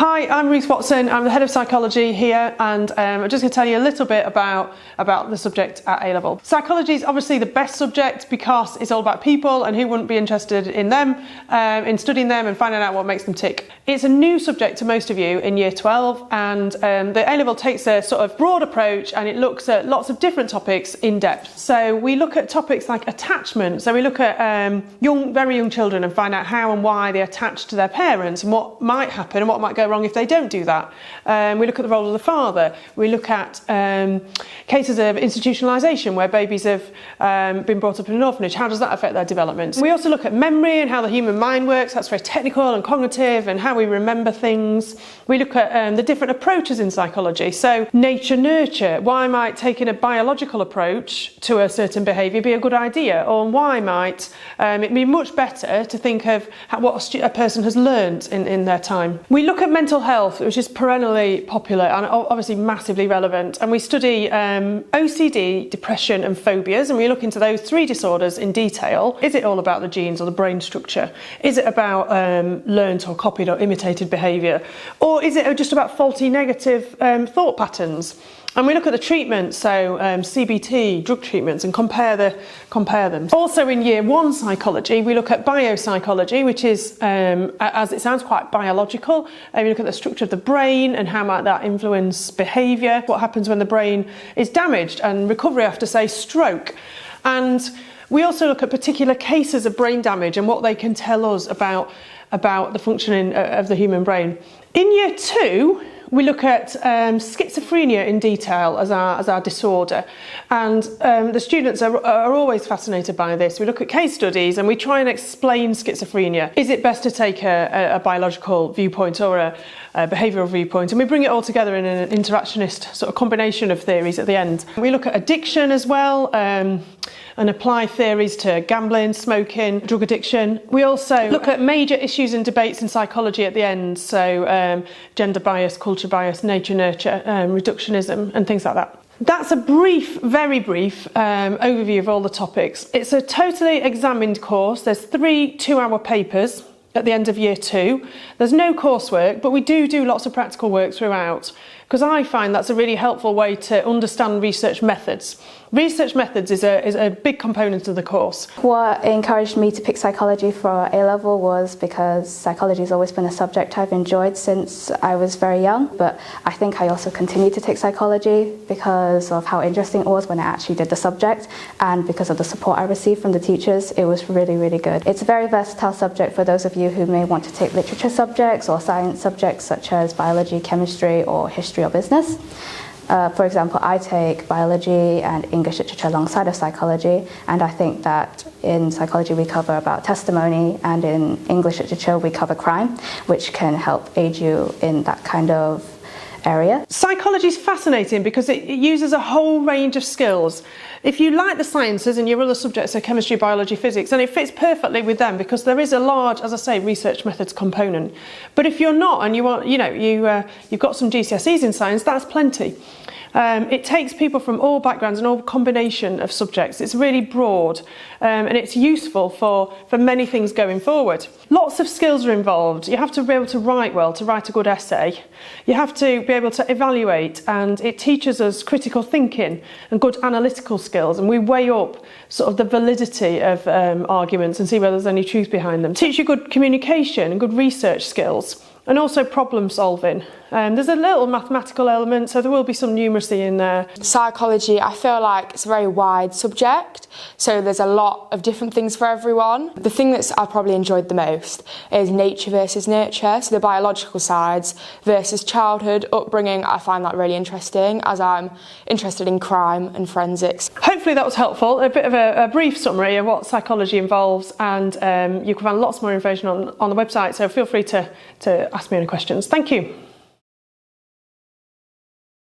Hi, I'm Ruth Watson. I'm the head of psychology here, and I'm just going to tell you a little bit about the subject at A-level. Psychology is obviously the best subject because it's all about people, and who wouldn't be interested in them, in studying them and finding out what makes them tick. It's a new subject to most of you in year 12, and the A-level takes a sort of broad approach, and it looks at lots of different topics in depth. So we look at topics like attachment. So we look at very young children and find out how and why they attach to their parents and what might happen and what might go wrong if they don't do that. We look at the role of the father. We look at cases of institutionalisation where babies have been brought up in an orphanage. How does that affect their development? We also look at memory and how the human mind works. That's very technical and cognitive, and how we remember things. We look at the different approaches in psychology. So nature-nurture. Why might taking a biological approach to a certain behaviour be a good idea? Or why might it be much better to think of what a person has learnt in their time? We look at mental health, which is perennially popular and obviously massively relevant, and we study OCD, depression and phobias, and we look into those three disorders in detail. Is it all about the genes or the brain structure? Is it about learnt or copied or imitated behaviour? Or is it just about faulty negative thought patterns? And we look at the treatments, so CBT, drug treatments, and compare them. Also in year 1 psychology, we look at biopsychology, which is, as it sounds, quite biological. We look at the structure of the brain and how might that influence behaviour, what happens when the brain is damaged, and recovery after, say, stroke. And we also look at particular cases of brain damage and what they can tell us about the functioning of the human brain. In year 2, we look at schizophrenia in detail as our disorder, and the students are always fascinated by this. We look at case studies and we try and explain schizophrenia. Is it best to take a biological viewpoint or a behavioural viewpoint? And we bring it all together in an interactionist sort of combination of theories at the end. We look at addiction as well, and apply theories to gambling, smoking, drug addiction. We also look at major issues and debates in psychology at the end, so gender bias, culture bias, nature-nurture, reductionism and things like that. That's a very brief overview of all the topics. It's a totally examined course. There's 3 two-hour papers at the end of year 2. There's no coursework, but we do lots of practical work throughout, because I find that's a really helpful way to understand research methods. Research methods is a big component of the course. What encouraged me to pick psychology for A-level was because psychology has always been a subject I've enjoyed since I was very young, but I think I also continued to take psychology because of how interesting it was when I actually did the subject, and because of the support I received from the teachers. It was really good. It's a very versatile subject for those of you who may want to take literature subjects or science subjects such as biology, chemistry or history or business. For example, I take biology and English literature alongside of psychology, and I think that in psychology we cover about testimony, and in English literature we cover crime, which can help aid you in that kind of area. Psychology is fascinating because it uses a whole range of skills. If you like the sciences and your other subjects are chemistry, biology, physics, then it fits perfectly with them because there is a large, as I say, research methods component. But if you're not and you want, you've got some GCSEs in science, that's plenty. It takes people from all backgrounds and all combination of subjects. It's really broad, and it's useful for many things going forward. Lots of skills are involved. You have to be able to write well, to write a good essay. You have to be able to evaluate, and it teaches us critical thinking and good analytical skills, and we weigh up sort of the validity of arguments and see whether there's any truth behind them. Teach you good communication and good research skills, and also problem solving. There's a little mathematical element, so there will be some numeracy in there. Psychology, I feel like it's a very wide subject, so there's a lot of different things for everyone. The thing that I probably enjoyed the most is nature versus nurture, so the biological sides versus childhood upbringing. I find that really interesting, as I'm interested in crime and forensics. Hopefully that was helpful, a bit of a brief summary of what psychology involves, and you can find lots more information on the website, so feel free to ask me any questions. Thank you.